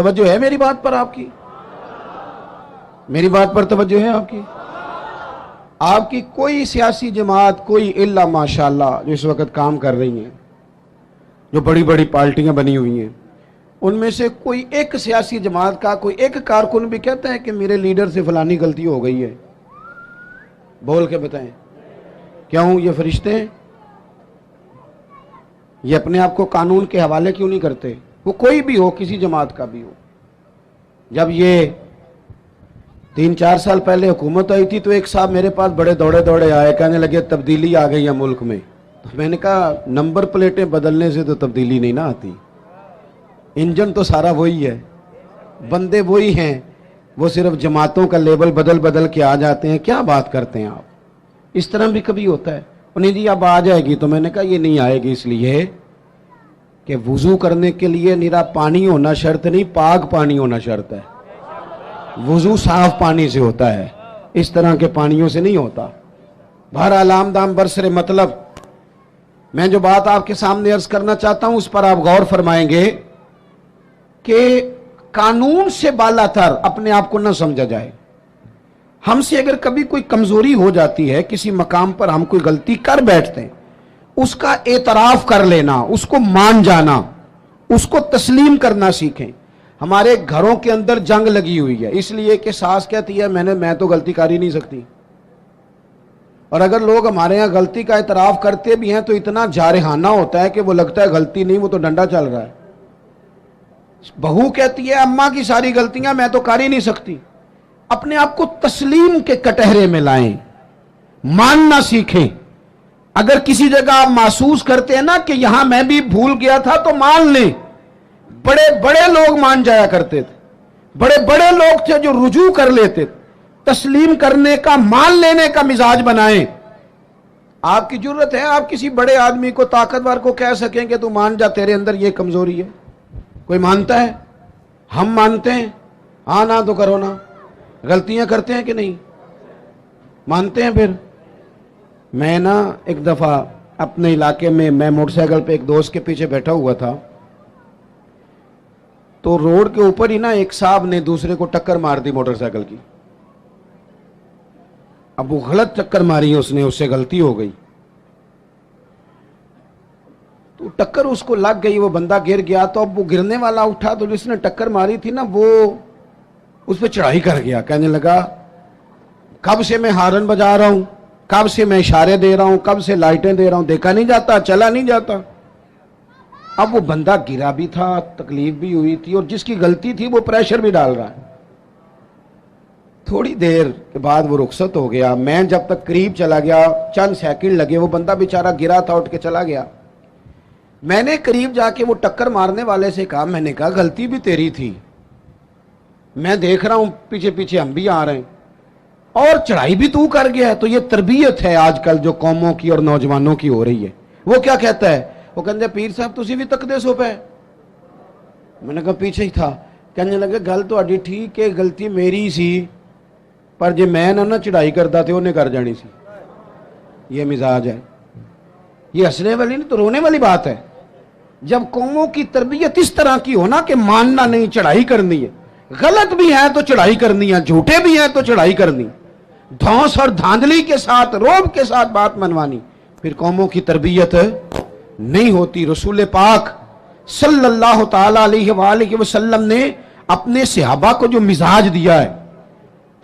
توجہ ہے میری بات پر آپ کی؟ میری بات پر توجہ ہے آپ کی؟ آپ کی کوئی سیاسی جماعت، کوئی الا ماشاءاللہ جو اس وقت کام کر رہی ہیں، جو بڑی بڑی پارٹیاں بنی ہوئی ہیں، ان میں سے کوئی ایک سیاسی جماعت کا کوئی ایک کارکن بھی کہتا ہے کہ میرے لیڈر سے فلانی غلطی ہو گئی ہے؟ بول کے بتائیں۔ کیوں؟ یہ فرشتے ہیں؟ یہ اپنے آپ کو قانون کے حوالے کیوں نہیں کرتے؟ وہ کوئی بھی ہو، کسی جماعت کا بھی ہو۔ جب یہ 3-4 سال پہلے حکومت آئی تھی تو ایک صاحب میرے پاس بڑے دوڑے دوڑے آئے، کہنے لگے تبدیلی آ گئی ہے ملک میں۔ تو میں نے کہا نمبر پلیٹیں بدلنے سے تو تبدیلی نہیں نہ آتی، انجن تو سارا وہی ہے، بندے وہی ہیں، وہ صرف جماعتوں کا لیبل بدل بدل کے آ جاتے ہیں۔ کیا بات کرتے ہیں آپ؟ اس طرح بھی کبھی ہوتا ہے؟ انہیں جی اب آ جائے گی، تو میں نے کہا یہ نہیں آئے گی، اس لیے کہ وضو کرنے کے لیے نرا پانی ہونا شرط نہیں، پاک پانی ہونا شرط ہے۔ وضو صاف پانی سے ہوتا ہے، اس طرح کے پانیوں سے نہیں ہوتا۔ بہرحال آمدام برسر مطلب، میں جو بات آپ کے سامنے عرض کرنا چاہتا ہوں اس پر آپ غور فرمائیں گے کہ قانون سے بالا تر اپنے آپ کو نہ سمجھا جائے۔ ہم سے اگر کبھی کوئی کمزوری ہو جاتی ہے، کسی مقام پر ہم کوئی غلطی کر بیٹھتے ہیں، اس کا اعتراف کر لینا، اس کو مان جانا، اس کو تسلیم کرنا سیکھیں۔ ہمارے گھروں کے اندر جنگ لگی ہوئی ہے، اس لیے کہ ساس کہتی ہے میں تو غلطی کر ہی نہیں سکتی، اور اگر لوگ ہمارے ہاں غلطی کا اعتراف کرتے بھی ہیں تو اتنا جارحانہ ہوتا ہے کہ وہ لگتا ہے غلطی نہیں، وہ تو ڈنڈا چل رہا ہے۔ بہو کہتی ہے اماں کی ساری غلطیاں میں تو کر ہی نہیں سکتی۔ اپنے آپ کو تسلیم کے کٹہرے میں لائیں، ماننا سیکھیں۔ اگر کسی جگہ آپ محسوس کرتے ہیں نا کہ یہاں میں بھی بھول گیا تھا تو مان لیں۔ بڑے بڑے لوگ مان جایا کرتے تھے، بڑے بڑے لوگ تھے جو رجوع کر لیتے تھے۔ تسلیم کرنے کا، مان لینے کا مزاج بنائیں۔ آپ کی جرت ہے آپ کسی بڑے آدمی کو، طاقتور کو کہہ سکیں کہ تو مان جا، تیرے اندر یہ کمزوری ہے؟ کوئی مانتا ہے؟ ہم مانتے ہیں؟ ہاں نہ تو کرو نا۔ غلطیاں کرتے ہیں کہ نہیں؟ مانتے ہیں پھر؟ میں نا ایک دفعہ اپنے علاقے میں موٹر سائیکل پہ ایک دوست کے پیچھے بیٹھا ہوا تھا، تو روڈ کے اوپر ہی نا ایک صاحب نے دوسرے کو ٹکر مار دی موٹر سائیکل کی۔ اب وہ غلط ٹکر ماری، اس نے، اس سے غلطی ہو گئی تو ٹکر اس کو لگ گئی، وہ بندہ گر گیا۔ تو اب وہ گرنے والا اٹھا تو جس نے ٹکر ماری تھی نا، وہ اس پہ چڑھائی کر گیا، کہنے لگا کب سے میں ہارن بجا رہا ہوں، کب سے میں اشارے دے رہا ہوں، کب سے لائٹیں دے رہا ہوں، دیکھا نہیں جاتا، چلا نہیں جاتا۔ اب وہ بندہ گرا بھی تھا، تکلیف بھی ہوئی تھی، اور جس کی غلطی تھی وہ پریشر بھی ڈال رہا ہے۔ تھوڑی دیر کے بعد وہ رخصت ہو گیا۔ میں جب تک قریب چلا گیا، چند سیکنڈ لگے، وہ بندہ بیچارہ گرا تھا، اٹھ کے چلا گیا۔ میں نے قریب جا کے وہ ٹکر مارنے والے سے کہا، میں نے کہا غلطی بھی تیری تھی، میں دیکھ رہا ہوں پیچھے پیچھے ہم بھی آ رہے ہیں، اور چڑھائی بھی تو کر گیا ہے۔ تو یہ تربیت ہے آج کل جو قوموں کی اور نوجوانوں کی ہو رہی ہے۔ وہ کیا کہتا ہے؟ وہ کہتے ہیں پیر صاحب تسی بھی تکدے سو پہ؟ میں نے کہا پیچھے ہی تھا۔ کہنے لگے گل تو اڈی ٹھیک ہے، غلطی میری سی، پر جے میں نہ چڑھائی کرتا تھے انہیں کر جانی سی۔ یہ مزاج ہے، یہ ہنسنے والی نہیں تو رونے والی بات ہے۔ جب قوموں کی تربیت اس طرح کی ہونا کہ ماننا نہیں، چڑھائی کرنی ہے، غلط بھی ہے تو چڑھائی کرنی ہے، جھوٹے بھی ہیں تو چڑھائی کرنی، دھونس اور دھاندلی کے ساتھ، روب کے ساتھ بات منوانی، پھر قوموں کی تربیت نہیں ہوتی۔ رسول پاک صلی اللہ تعالی علیہ وآلہ وسلم نے اپنے صحابہ کو جو مزاج دیا ہے،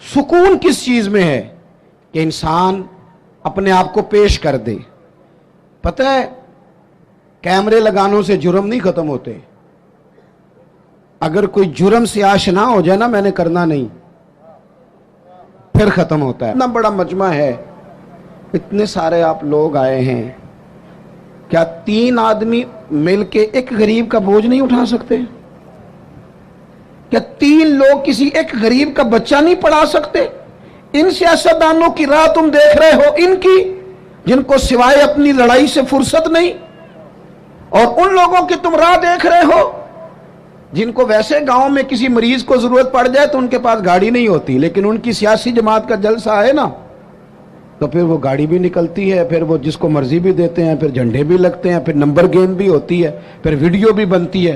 سکون کس چیز میں ہے کہ انسان اپنے آپ کو پیش کر دے۔ پتہ ہے کیمرے لگانوں سے جرم نہیں ختم ہوتے۔ اگر کوئی جرم سے آشنا ہو جائے نا، میں نے کرنا نہیں، پھر ختم ہوتا ہے۔ اتنا بڑا مجمع ہے، اتنے سارے آپ لوگ آئے ہیں، کیا 3 آدمی مل کے ایک غریب کا بوجھ نہیں اٹھا سکتے؟ کیا 3 لوگ کسی ایک غریب کا بچہ نہیں پڑھا سکتے؟ ان سیاستدانوں کی راہ تم دیکھ رہے ہو، ان کی جن کو سوائے اپنی لڑائی سے فرصت نہیں، اور ان لوگوں کی تم راہ دیکھ رہے ہو جن کو ویسے گاؤں میں کسی مریض کو ضرورت پڑ جائے تو ان کے پاس گاڑی نہیں ہوتی، لیکن ان کی سیاسی جماعت کا جلسہ ہے نا تو پھر وہ گاڑی بھی نکلتی ہے، پھر وہ جس کو مرضی بھی دیتے ہیں، پھر جھنڈے بھی لگتے ہیں، پھر نمبر گیم بھی ہوتی ہے، پھر ویڈیو بھی بنتی ہے۔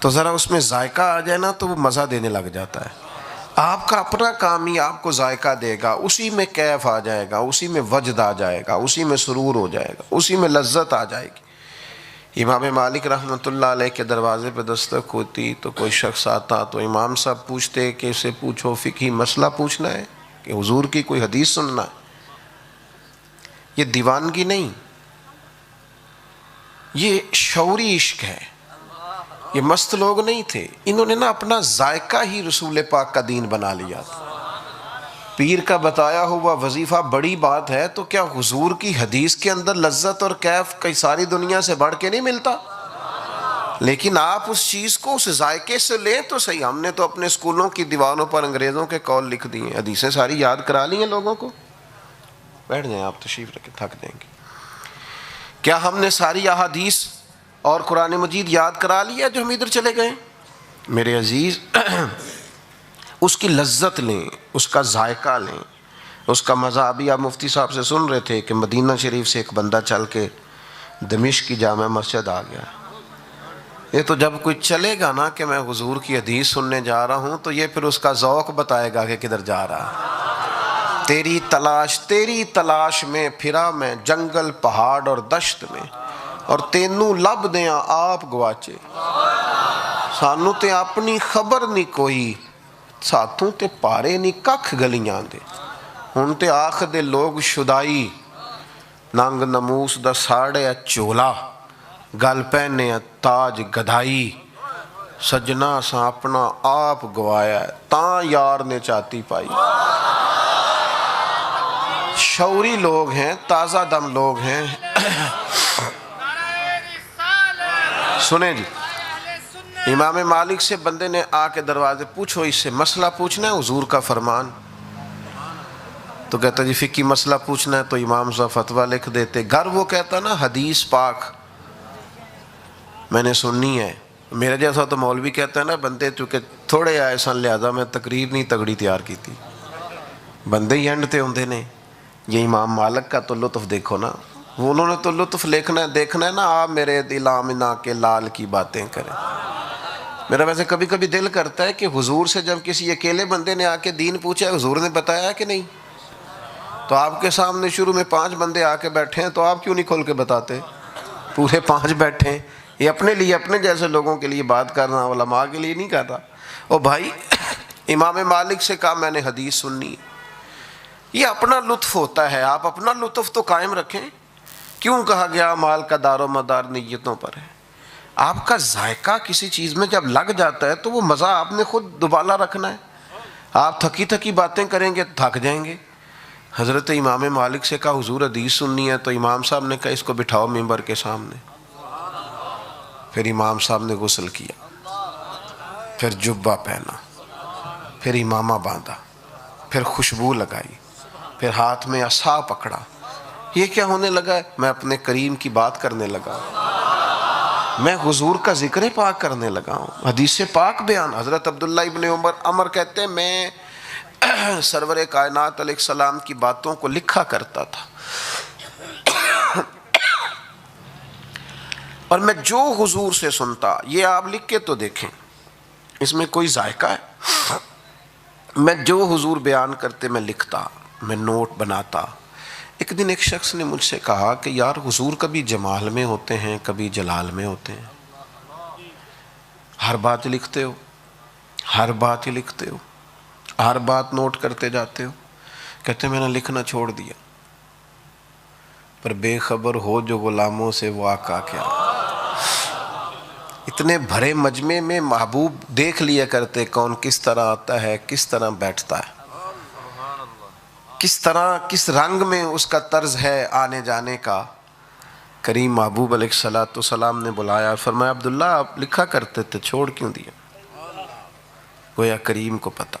تو ذرا اس میں ذائقہ آ جائے نا تو وہ مزہ دینے لگ جاتا ہے۔ آپ کا اپنا کام ہی آپ کو ذائقہ دے گا، اسی میں کیف آ جائے گا، اسی میں وجد آ جائے گا، اسی میں سرور ہو جائے گا، اسی میں لذت آ جائے گی۔ امام مالک رحمۃ اللہ علیہ کے دروازے پہ دستک ہوتی تو کوئی شخص آتا تو امام صاحب پوچھتے کہ اسے پوچھو فقہی مسئلہ پوچھنا ہے کہ حضور کی کوئی حدیث سننا ہے۔ یہ دیوانگی نہیں، یہ شعوری عشق ہے۔ یہ مست لوگ نہیں تھے، انہوں نے نا اپنا ذائقہ ہی رسول پاک کا دین بنا لیا تھا۔ پیر کا بتایا ہوا وظیفہ بڑی بات ہے تو کیا حضور کی حدیث کے اندر لذت اور کیف کئی ساری دنیا سے بڑھ کے نہیں ملتا؟ لیکن آپ اس چیز کو اس ذائقے سے لیں تو صحیح۔ ہم نے تو اپنے اسکولوں کی دیواروں پر انگریزوں کے قول لکھ دیے، حدیثیں ساری یاد کرا لی ہیں لوگوں کو۔ بیٹھ جائیں آپ، تشریف رکھیں، تھک جائیں گے۔ کیا ہم نے ساری احادیث اور قرآن مجید یاد کرا لیا جو ہم ادھر چلے گئے؟ میرے عزیز، اس کی لذت لیں، اس کا ذائقہ لیں، اس کا مزہ۔ ابھی آپ مفتی صاحب سے سن رہے تھے کہ مدینہ شریف سے ایک بندہ چل کے دمشق کی جامع مسجد آ گیا۔ یہ تو جب کوئی چلے گا نا کہ میں حضور کی حدیث سننے جا رہا ہوں تو یہ پھر اس کا ذوق بتائے گا کہ کدھر جا رہا ہے۔ تیری تلاش میں پھرا میں جنگل پہاڑ اور دشت میں، اور تینوں لب دیاں آپ گواچے۔ سانو تے اپنی خبر نہیں کوئی، ساتھوں تے پارے نہیں ککھ گلیاں دے۔ ہن تے آخ دے لوگ شدائی، ننگ نموس دا ساڑے چولا، گل پہنے تاج گدھائی۔ سجنا سا اپنا آپ گوایا ہے، تاں یار نے چاتی پائی۔ شعوری لوگ ہیں، تازہ دم لوگ ہیں۔ سنیں جی، امام مالک سے بندے نے آ کے دروازے پوچھو اس سے مسئلہ پوچھنا ہے حضور کا فرمان، تو کہتا جی فقہی مسئلہ پوچھنا ہے تو امام صاحب فتویٰ لکھ دیتے۔ گھر وہ کہتا نا حدیث پاک میں نے سننی ہے۔ میرا جیسا تو مولوی کہتا ہے نا بندے چونکہ تھوڑے آئے سن لہذا میں تقریر نہیں تگڑی تیار کی تھی، بندے ہی اینڈ تے ہوندے نے۔ یہ امام مالک کا تو لطف دیکھو نا، وہ انہوں نے تو لطف دیکھنا ہے نا، آپ میرے دل آمنہ کے لال کی باتیں کریں۔ میرا ویسے کبھی کبھی دل کرتا ہے کہ حضور سے جب کسی اکیلے بندے نے آ کے دین پوچھا ہے حضور نے بتایا کہ نہیں، تو آپ کے سامنے شروع میں 5 بندے آ کے بیٹھے ہیں تو آپ کیوں نہیں کھول کے بتاتے؟ پورے 5 بیٹھے ہیں، یہ اپنے لیے اپنے جیسے لوگوں کے لیے بات کرنا، علماء کے لیے نہیں کہتا۔ او بھائی، امام مالک سے کہا میں نے حدیث سننی ہے۔ یہ اپنا لطف ہوتا ہے، آپ اپنا لطف تو قائم رکھیں۔ کیوں کہا گیا مال کا دار و مدار نیتوں پر ہے؟ آپ کا ذائقہ کسی چیز میں جب لگ جاتا ہے تو وہ مزہ آپ نے خود دوبالہ رکھنا ہے۔ آپ تھکی تھکی باتیں کریں گے تھک جائیں گے۔ حضرت امام مالک سے کہا حضور حدیث سننی ہے، تو امام صاحب نے کہا اس کو بٹھاؤ ممبر کے سامنے۔ پھر امام صاحب نے غسل کیا، پھر جبہ پہنا، پھر امامہ باندھا، پھر خوشبو لگائی، پھر ہاتھ میں عصا پکڑا۔ یہ کیا ہونے لگا ہے؟ میں اپنے کریم کی بات کرنے لگا، میں حضور کا ذکر پاک کرنے لگا ہوں، حدیث پاک بیان۔ حضرت عبداللہ ابن عمر کہتے ہیں میں سرور کائنات علیہ السلام کی باتوں کو لکھا کرتا تھا، اور میں جو حضور سے سنتا، یہ آپ لکھ کے تو دیکھیں اس میں کوئی ذائقہ ہے، میں جو حضور بیان کرتے میں لکھتا، میں نوٹ بناتا۔ ایک دن ایک شخص نے مجھ سے کہا کہ یار حضور کبھی جمال میں ہوتے ہیں کبھی جلال میں ہوتے ہیں، ہر بات لکھتے ہو، ہر بات ہی لکھتے ہو، ہر بات نوٹ کرتے جاتے ہو۔ کہتے میں نے لکھنا چھوڑ دیا، پر بے خبر ہو جو غلاموں سے وہ آقا کیا۔ اتنے بھرے مجمع میں محبوب دیکھ لیا کرتے کون کس طرح آتا ہے، کس طرح بیٹھتا ہے، کس طرح کس رنگ میں اس کا طرز ہے آنے جانے کا۔ کریم محبوب علیہ السلام نے بلایا، فرمایا عبداللہ آپ لکھا کرتے تھے چھوڑ کیوں دیا؟ گویا کریم کو پتہ